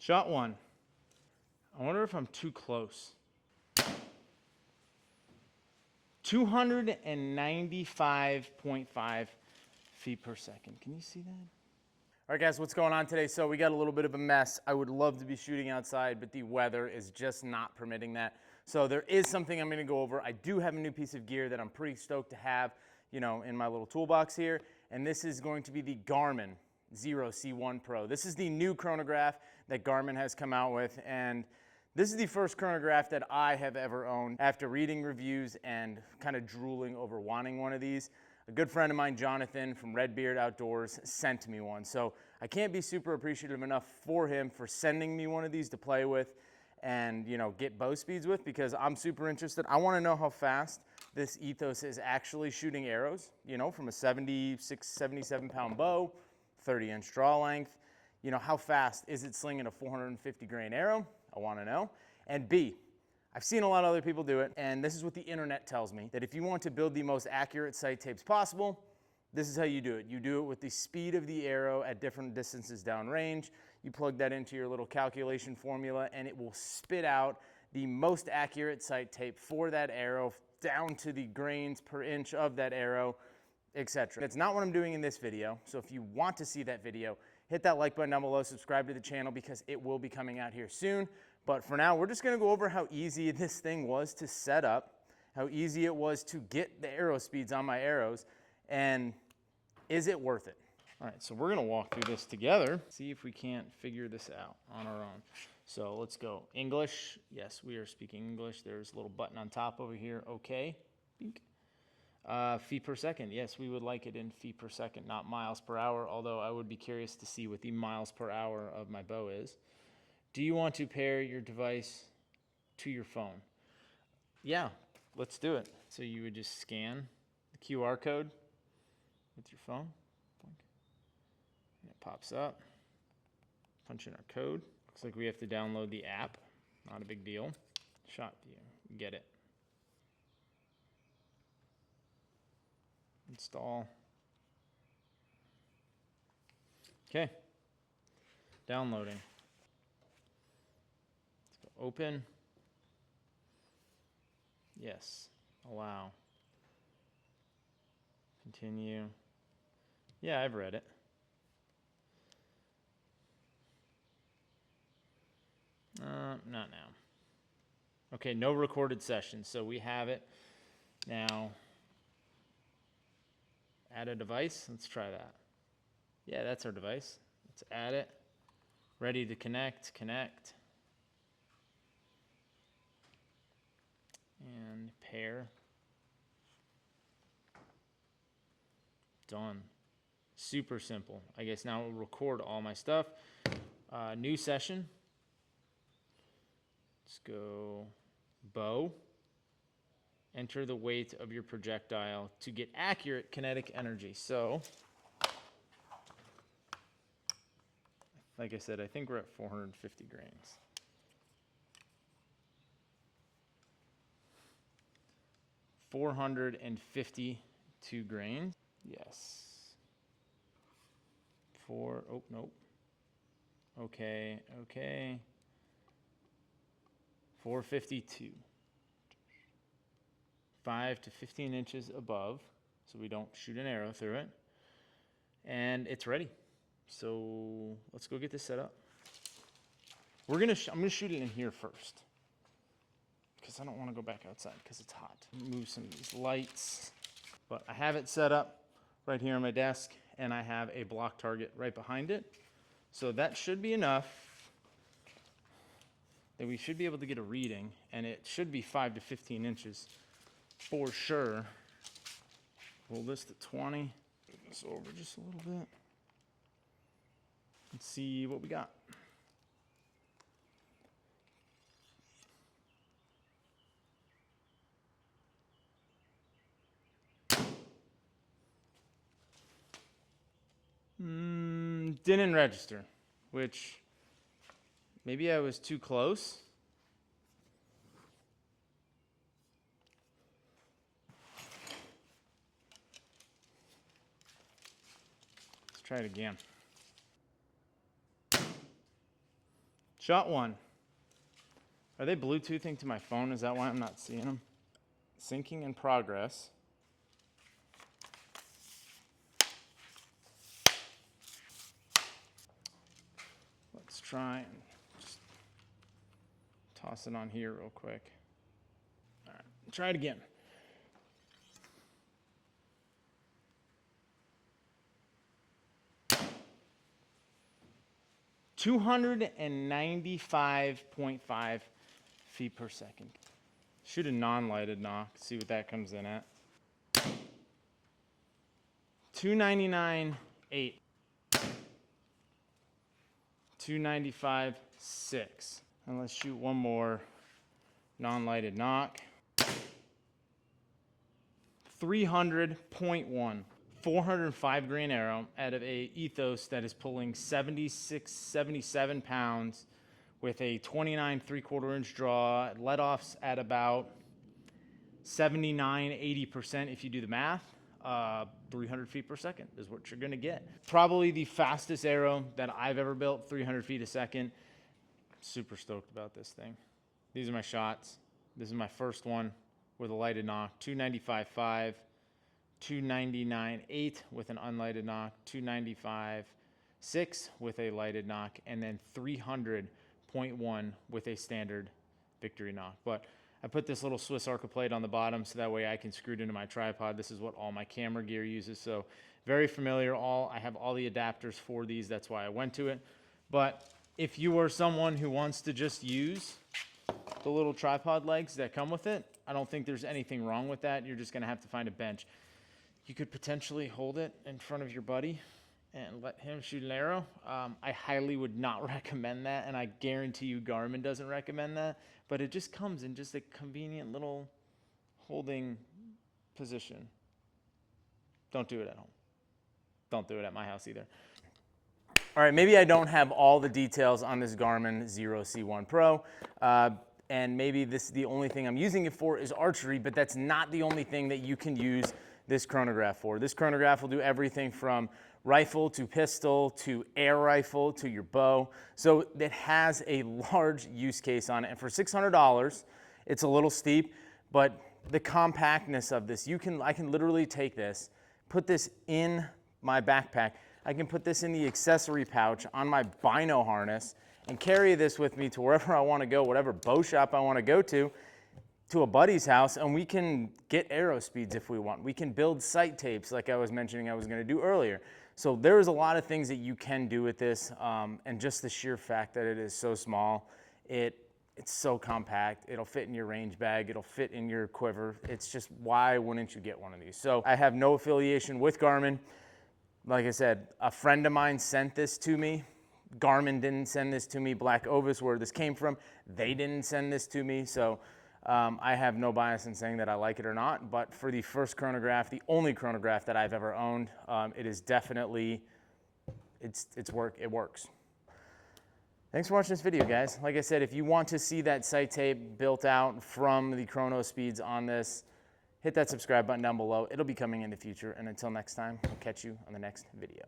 Shot one. I wonder if I'm too close. 295.5 feet per second. Can you see that? All right, guys, what's going on today? So we got a little bit of a mess. I would love to be shooting outside, but the weather is just not permitting that. So there is something I'm gonna go over. I do have a new piece of gear that I'm pretty stoked to have, you know, in my little toolbox here. And this is going to be the Garmin Xero C1 Pro. This is the new chronograph that Garmin has come out with. And this is the first chronograph that I have ever owned. After reading reviews and kind of drooling over wanting one of these, a good friend of mine, Johnathan from Redbeard Outdoors, sent me one. So I can't be super appreciative enough for him for sending me one of these to play with and, you know, get bow speeds with, because I'm super interested. I want to know how fast this Ethos is actually shooting arrows, you know, from a 76, 77 pound bow, 30-inch draw length. You know, how fast is it slinging a 450 grain arrow? I want to know. And B, I've seen a lot of other people do it, and this is what the internet tells me, that if you want to build the most accurate sight tapes possible, this is how you do it. You do it with the speed of the arrow at different distances downrange. You plug that into your little calculation formula, and it will spit out the most accurate sight tape for that arrow, down to the grains per inch of that arrow, etc. That's not what I'm doing in this video, so if you want to see that video, hit that like button down below, subscribe to the channel, because it will be coming out here soon. But for now, we're just gonna go over how easy this thing was to set up, how easy it was to get the arrow speeds on my arrows, and is it worth it? All right, so we're gonna walk through this together, see if we can't figure this out on our own. So let's go. English, yes, we are speaking English. There's a little button on top over here, okay. Bink. Feet per second, yes, we would like it in feet per second, not miles per hour, although I would be curious to see what the miles per hour of my bow is. Do you want to pair your device to your phone? Yeah, let's do it. So you would just scan the QR code with your phone, and it pops up. Punch in our code. Looks like we have to download the app, not a big deal. Shot view, get it. Install. Okay, downloading. Let's go open. Yes, allow. Continue. Yeah, I've read it. Not now. Okay, no recorded sessions, so we have it. Now, add a device. Let's try that. Yeah, that's our device. Let's add it. Ready to connect, connect. And pair. Done. Super simple. I guess now we'll record all my stuff. New session. Let's go bow. Enter the weight of your projectile to get accurate kinetic energy. So, like I said, I think we're at 450 grains. $452 grains. Yes. Oh, nope. Okay, okay. 452. 5 to 15 inches above, so we don't shoot an arrow through it. And it's ready. So let's go get this set up. I'm gonna shoot it in here first, because I don't want to go back outside because it's hot. Move some of these lights. But I have it set up right here on my desk, and I have a block target right behind it. So that should be enough that we should be able to get a reading, and it should be 5 to 15 inches for sure. Pull this to 20. Move this over just a little bit. Let's see what we got. Didn't register, which maybe I was too close. Let's try it again. Shot 1. Are they Bluetoothing to my phone? Is that why I'm not seeing them? Syncing in progress. Let's try and just toss it on here real quick. All right, try it again. (295.5 feet per second. Shoot a non-lighted knock, see what that comes in at. 299.8. 295.6. And let's shoot one more non-lighted knock. 300.1. 405 grain arrow out of a ethos that is pulling 77 pounds with a 29 3/4 inch draw. Let offs at about 79-80% if you do the math. 300 feet per second is what you're gonna get. Probably the fastest arrow that I've ever built, 300 feet a second. Super stoked about this thing. These are my shots. This is my first one with a lighted knock, 295.5. 299.8 with an unlighted knock, 295.6 with a lighted knock, and then 300.1 with a standard victory knock. But I put this little Swiss Arca plate on the bottom so that way I can screw it into my tripod. This is what all my camera gear uses, so very familiar. I have all the adapters for these, that's why I went to it. But if you are someone who wants to just use the little tripod legs that come with it, I don't think there's anything wrong with that. You're just gonna have to find a bench. You could potentially hold it in front of your buddy and let him shoot an arrow. I highly would not recommend that, and I guarantee you Garmin doesn't recommend that, but it just comes in just a convenient little holding position. Don't do it at home. Don't do it at my house either. All right, maybe I don't have all the details on this Garmin Xero C1 Pro, and maybe the only thing I'm using it for is archery, but that's not the only thing that you can use this chronograph for. This chronograph will do everything from rifle to pistol to air rifle to your bow. So it has a large use case on it. And for $600, it's a little steep, but the compactness of this, I can literally take this, put this in my backpack. I can put this in the accessory pouch on my bino harness and carry this with me to wherever I want to go, whatever bow shop I want to go to a buddy's house, and we can get arrow speeds if we want. We can build sight tapes like I was mentioning I was going to do earlier. So there's a lot of things that you can do with this, and just the sheer fact that it is so small, it's so compact, it'll fit in your range bag, it'll fit in your quiver. It's just, why wouldn't you get one of these? So I have no affiliation with Garmin. Like I said, a friend of mine sent this to me. Garmin didn't send this to me. Black Ovis, where this came from, they didn't send this to me. So I have no bias in saying that I like it or not, but for the first chronograph, the only chronograph that I've ever owned, it is definitely, it works. Thanks for watching this video, guys. Like I said, if you want to see that sight tape built out from the chrono speeds on this, hit that subscribe button down below. It'll be coming in the future, and until next time, I'll catch you on the next video.